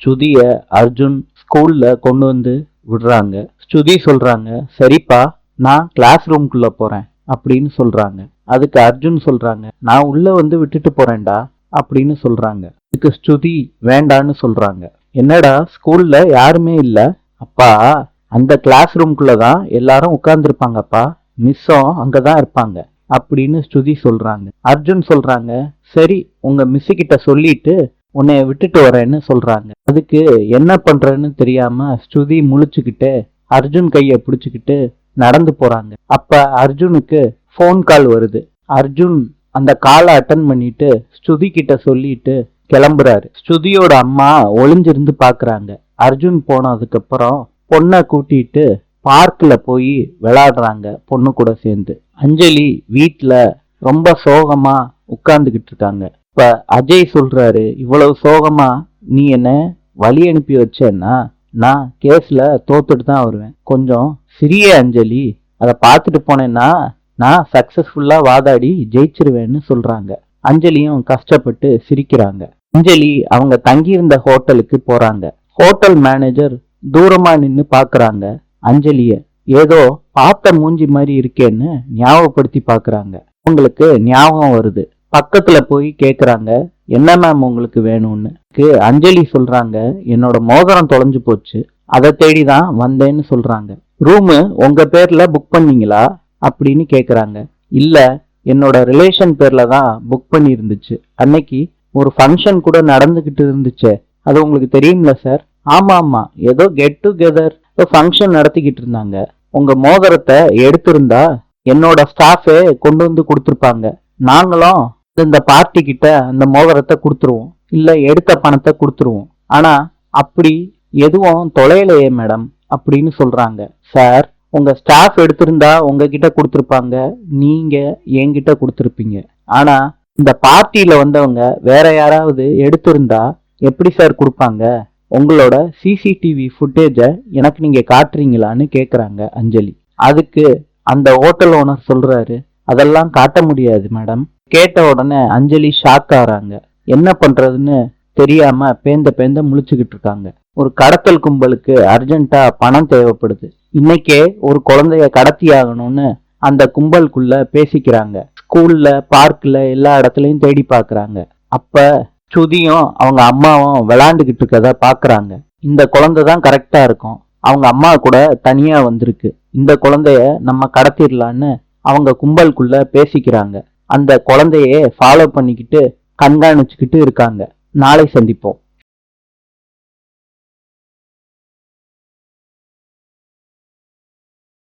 ஸ்ருதிய அர்ஜுன் ஸ்கூல்ல கொண்டு வந்து விடுறாங்க. ஸ்ருதி சொல்றாங்க, சரிப்பா நான் கிளாஸ் ரூம்குள்ள போறேன் அப்படின்னு சொல்றாங்க. அதுக்கு அர்ஜுன் சொல்றாங்க, நான் உள்ள வந்து விட்டுட்டு போறேன்டா அப்படின்னு சொல்றாங்க. இதுக்கு ஸ்ருதி வேண்டான்னு சொல்றாங்க. என்னடா ஸ்கூல்ல யாருமே இல்ல? அப்பா, அந்த கிளாஸ் ரூம்குள்ளதான் எல்லாரும் உட்கார்ந்துருப்பாங்கப்பா, மிஸ்ஸும் அங்கதான் இருப்பாங்க அப்படின்னு ஸ்ருதி சொல்றாங்க. அர்ஜுன் சொல்றாங்க, சரி உங்க மிஸ் கிட்ட சொல்லிட்டு உன்னைய விட்டுட்டு வரேன்னு சொல்றாங்க. அதுக்கு என்ன பண்றேன்னு தெரியாம ஸ்ருதி முழிச்சுக்கிட்டு அர்ஜுன் கைய பிடிச்சுக்கிட்டு நடந்து போறாங்க. அப்ப அர்ஜுனுக்கு ஃபோன் கால் வருது. அர்ஜுன் அந்த காலை அட்டன் பண்ணிட்டு ஸ்ருதி கிட்ட சொல்லிட்டு கிளம்புறாரு. ஸ்ருதியோட அம்மா ஒளிஞ்சிருந்து பாக்குறாங்க. அர்ஜுன் போனதுக்கு அப்புறம் பொண்ணை கூட்டிட்டு பார்க்ல போய் விளையாடுறாங்க பொண்ணு கூட சேர்ந்து. அஞ்சலி வீட்டுல ரொம்ப சோகமா உட்கார்ந்துகிட்டு இருக்காங்க. இப்ப அஜய் சொல்றாரு, இவ்வளவு சோகமா நீ என்ன வழி அனுப்பி வச்சேன்னா நான் கேஸ்ல தோத்துட்டு தான் வருவேன். கொஞ்சம் சிறிய அஞ்சலி, அதை பார்த்துட்டு போனேன்னா நான் சக்சஸ்ஃபுல்லா வாதாடி ஜெயிச்சிருவேன்னு சொல்றாங்க. அஞ்சலியும் கஷ்டப்பட்டு சிரிக்கிறாங்க. அஞ்சலி அவங்க தங்கியிருந்த ஹோட்டலுக்கு போறாங்க. ஹோட்டல் மேனேஜர் தூரமா நின்னு பாக்குறாங்க அஞ்சலிய. ஏதோ பார்த்த மூஞ்சி மாதிரி இருக்கேன்னு ஞாபகப்படுத்தி பாக்குறாங்க. உங்களுக்கு ஞாபகம் வருது. பக்கத்துல போய் கேக்குறாங்க, என்ன மேம் உங்களுக்கு வேணும்னு. அஞ்சலி சொல்றாங்க, என்னோட மோதிரம் தொலைஞ்சு போச்சு, அதை தேடிதான் வந்தேன்னு சொல்றாங்க. ரூமு உங்க பேர்ல புக் பண்ணீங்களா அப்படின்னு கேக்குறாங்க. இல்ல, என்னோட ரிலேஷன் பேர்ல தான் புக் பண்ணி இருந்துச்சு. அன்னைக்கு ஒரு ஃபங்க்ஷன் கூட நடந்துகிட்டு இருந்துச்சு, அது உங்களுக்கு தெரியுங்களா சார்? ஆமா ஆமா, ஏதோ கெட் டுகெதர் ஃபங்க்ஷன் நடத்திக்கிட்டு இருந்தாங்க. உங்க மோதிரத்தை எடுத்திருந்தா என்னோட ஸ்டாஃபே கொண்டு வந்து கொடுத்துருப்பாங்க. நாங்களும் இந்த பார்ட்டி கிட்ட அந்த மோதிரத்தை கொடுத்துருவோம், இல்ல எடுத்த பணத்தை கொடுத்துருவோம். ஆனா அப்படி எதுவும் தொலைலையே மேடம் அப்படின்னு சொல்றாங்க. சார், உங்க ஸ்டாஃப் எடுத்திருந்தா உங்ககிட்ட கொடுத்துருப்பாங்க, நீங்க என்கிட்ட கொடுத்துருப்பீங்க. ஆனா இந்த பார்ட்டியில வந்தவங்க வேற யாராவது எடுத்திருந்தா எப்படி சார் கொடுப்பாங்க? உங்களோட சிசிடிவி ஃபுட்டேஜ எனக்கு நீங்க காட்டுறீங்களான்னு கேக்குறாங்க அஞ்சலி. அதுக்கு அந்த ஹோட்டல் ஓனர் சொல்றாரு, அதெல்லாம் காட்ட முடியாது மேடம். கேட்ட உடனே அஞ்சலி ஷாக் ஆறாங்க. என்ன பண்றதுன்னு தெரியாம பேந்த பேந்த முழிச்சுக்கிட்டு இருக்காங்க. ஒரு கடத்தல் கும்பலுக்கு அர்ஜென்ட்டா பணம் தேவைப்படுது. இன்னைக்கே ஒரு குழந்தைய கடத்தி ஆகணும்னு அந்த கும்பலுக்குள்ள பேசிக்கிறாங்க. ஸ்கூல்ல, பார்க்ல எல்லா இடத்துலயும் தேடி பாக்குறாங்க. அப்ப ஸ்ருதியும் அவங்க அம்மாவும் விளையாண்டுகிட்டு இருக்கத பாக்குறாங்க. இந்த குழந்தை தான் கரெக்டா இருக்கும், அவங்க அம்மா கூட தனியா வந்திருக்கு, இந்த குழந்தைய நம்ம கடத்திடலான்னு அவங்க கும்பலுக்குள்ள பேசிக்கிறாங்க. அந்த குழந்தையே ஃபாலோ பண்ணிக்கிட்டு கண்காணிச்சுக்கிட்டு இருக்காங்க. நாளை சந்திப்போம்.